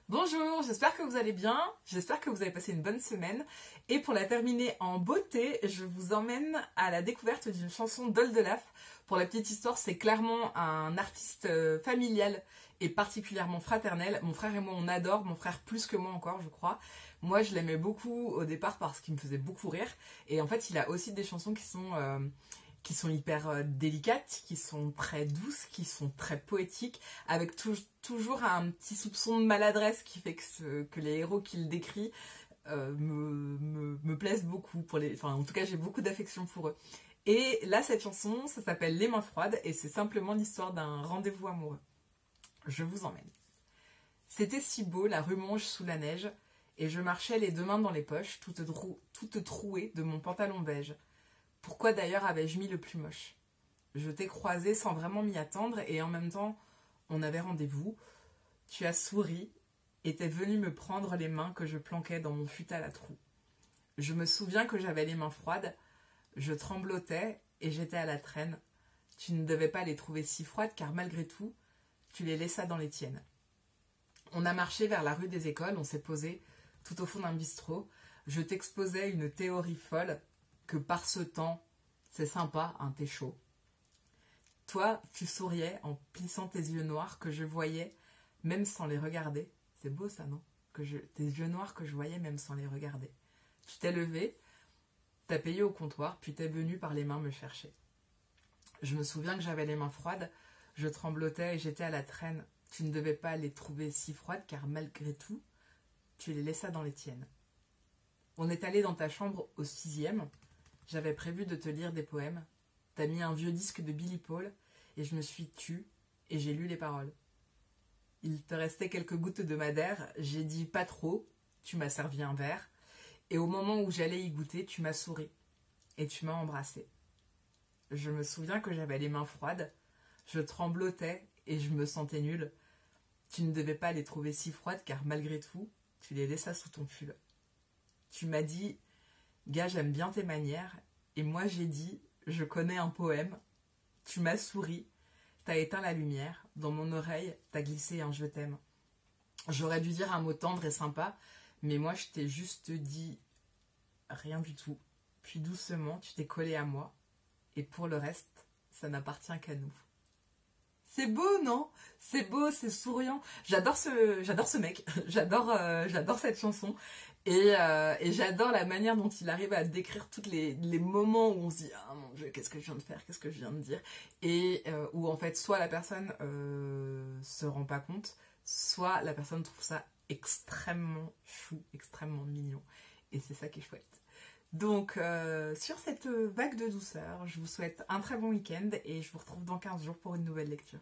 Bonjour, j'espère que vous allez bien, j'espère que vous avez passé une bonne semaine et pour la terminer en beauté, je vous emmène à la découverte d'une chanson d'Oldelaf. Pour la petite histoire, c'est clairement un artiste familial et particulièrement fraternel. Mon frère et moi on adore, mon frère plus que moi encore je crois. Moi je l'aimais beaucoup au départ parce qu'il me faisait beaucoup rire et en fait il a aussi des chansons qui sont hyper délicates, qui sont très douces, qui sont très poétiques, avec toujours un petit soupçon de maladresse qui fait que les héros qu'il décrit me plaisent beaucoup. Enfin, en tout cas, j'ai beaucoup d'affection pour eux. Et là, cette chanson, ça s'appelle Les mains froides, et c'est simplement l'histoire d'un rendez-vous amoureux. Je vous emmène. C'était si beau, la rue Monge sous la neige, et je marchais les deux mains dans les poches, toute trouée de mon pantalon beige. Pourquoi d'ailleurs avais-je mis le plus moche? Je t'ai croisé sans vraiment m'y attendre et en même temps, on avait rendez-vous. Tu as souri et t'es venu me prendre les mains que je planquais dans mon futal à trous. Je me souviens que j'avais les mains froides, je tremblotais et j'étais à la traîne. Tu ne devais pas les trouver si froides car malgré tout, tu les laissas dans les tiennes. On a marché vers la rue des Écoles, on s'est posé tout au fond d'un bistrot. Je t'exposais une théorie folle que par ce temps, c'est sympa, un thé chaud. Toi, tu souriais en plissant tes yeux noirs que je voyais même sans les regarder. C'est beau ça, non? Tes yeux noirs que je voyais même sans les regarder. Tu t'es levé, t'as payé au comptoir, puis t'es venu par les mains me chercher. Je me souviens que j'avais les mains froides, je tremblotais et j'étais à la traîne. Tu ne devais pas les trouver si froides car malgré tout, tu les laissas dans les tiennes. On est allé dans ta chambre au 6e. J'avais prévu de te lire des poèmes. T'as mis un vieux disque de Billy Paul et je me suis tue et j'ai lu les paroles. Il te restait quelques gouttes de madère, j'ai dit pas trop, tu m'as servi un verre et au moment où j'allais y goûter, tu m'as souri et tu m'as embrassé. Je me souviens que j'avais les mains froides, je tremblotais et je me sentais nulle. Tu ne devais pas les trouver si froides car malgré tout, tu les laissas sous ton pull. Tu m'as dit gars, j'aime bien tes manières. Et moi, j'ai dit, je connais un poème. Tu m'as souri, t'as éteint la lumière. Dans mon oreille, t'as glissé un je t'aime. J'aurais dû dire un mot tendre et sympa, mais moi, je t'ai juste dit rien du tout. Puis doucement, tu t'es collé à moi. Et pour le reste, ça n'appartient qu'à nous. C'est beau, non? C'est beau, c'est souriant. J'adore ce mec. J'adore cette chanson. Et j'adore la manière dont il arrive à décrire tous les moments où on se dit « Ah mon Dieu, qu'est-ce que je viens de faire? Qu'est-ce que je viens de dire ?» Et où en fait, soit la personne se rend pas compte, soit la personne trouve ça extrêmement chou, extrêmement mignon. Et c'est ça qui est chouette. Donc, sur cette vague de douceur, je vous souhaite un très bon week-end et je vous retrouve dans 15 jours pour une nouvelle lecture.